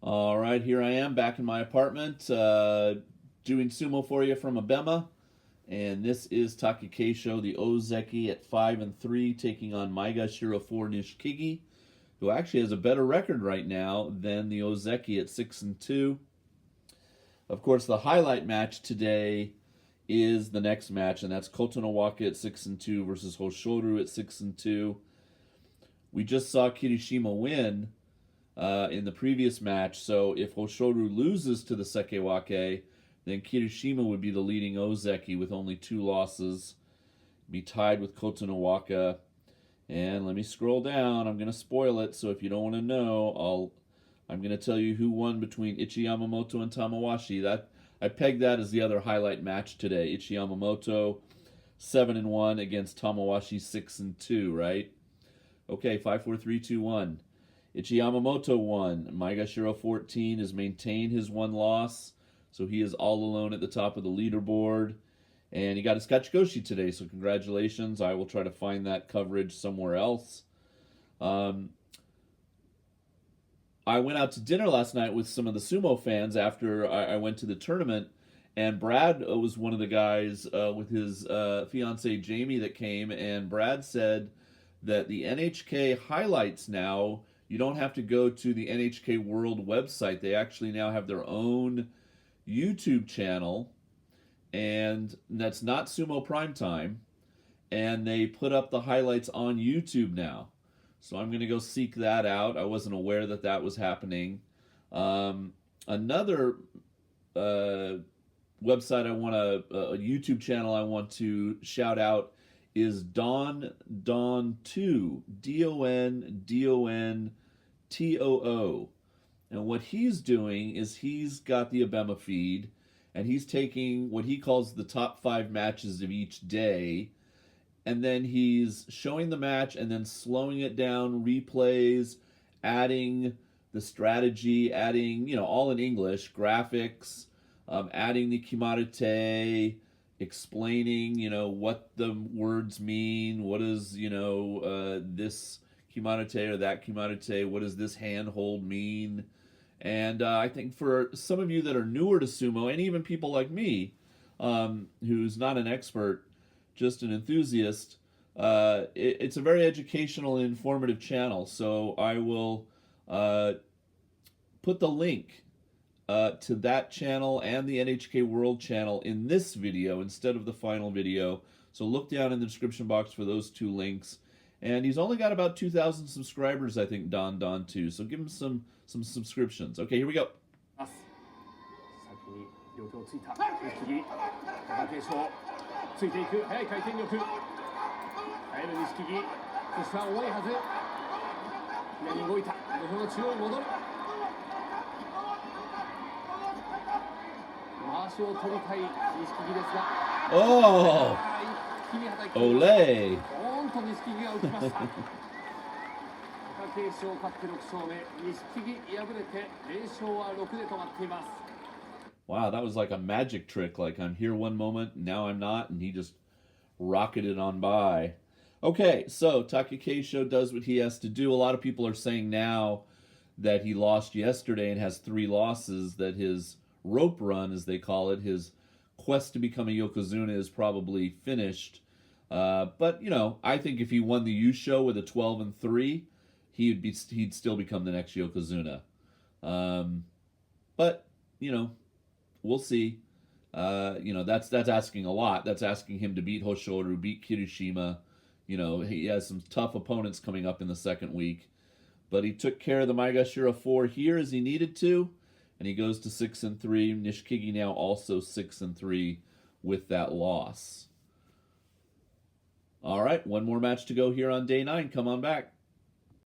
All right, here I am back in my apartment doing sumo for you from Abema. And this is Takakeisho, the Ozeki at 5-3, taking on M4 Nishikigi, who actually has a better record right now than the Ozeki at 6-2. Of course, the highlight match today is the next match, and that's Kotonowaka at 6-2 versus Hoshoru at 6-2. We just saw Kirishima win in the previous match, so if Hoshoru loses to the Sekewake, then Kirishima would be the leading Ozeki with only 2 losses, be tied with Kotonowaka. And let me scroll down. I'm going to spoil it, so if you don't want to know, I'm going to tell you who won between Ichi Yamamoto and Tamawashi. I pegged that as the other highlight match today. Ichi Yamamoto 7-1 against Tamawashi 6-2, right? Okay, 5, 4, 3, 2, 1. Ichi Yamamoto won. Maegashira 14 has maintained his 1 loss, so he is all alone at the top of the leaderboard. And he got his Kachikoshi today, so congratulations. I will try to find that coverage somewhere else. I went out to dinner last night with some of the sumo fans after I went to the tournament, and Brad was one of the guys with his fiancée Jamie that came, and Brad said that the NHK highlights now, you don't have to go to the NHK World website. They actually now have their own YouTube channel, and that's not Sumo Primetime, and they put up the highlights on YouTube now. So I'm going to go seek that out. I wasn't aware that that was happening. Another website a YouTube channel I want to shout out is Don2, DONDONTOO. And what he's doing is he's got the Abema feed, and he's taking what he calls the top 5 matches of each day, and then he's showing the match and then slowing it down, replays, adding the strategy, adding, all in English, graphics, adding the kimarite, explaining, what the words mean, what is, this kimarite or that kimarite, what does this handhold mean? And I think for some of you that are newer to sumo, and even people like me, who's not an expert, just an enthusiast, it's a very educational and informative channel. So I will put the link to that channel and the NHK World channel in this video instead of the final video. So look down in the description box for those 2 links. And he's only got about 2,000 subscribers, I think, Don too. So give him some subscriptions. Okay, here we go. Oh! Ole! Wow, that was like a magic trick. Like, I'm here one moment, now I'm not, and he just rocketed on by. Okay, so Takakeisho does what he has to do. A lot of people are saying now that he lost yesterday and has 3 losses, that his rope run, as they call it, his quest to become a Yokozuna is probably finished. But, I think if he won the Yusho with a 12-3, he'd still become the next Yokozuna. But, we'll see. That's asking a lot. That's asking him to beat Hoshoru, beat Kirishima. He has some tough opponents coming up in the second week. But he took care of the Maegashira 4 here as he needed to, and he goes to 6-3. Nishikigi now also 6-3 with that loss. All right, one more match to go here on day 9. Come on back.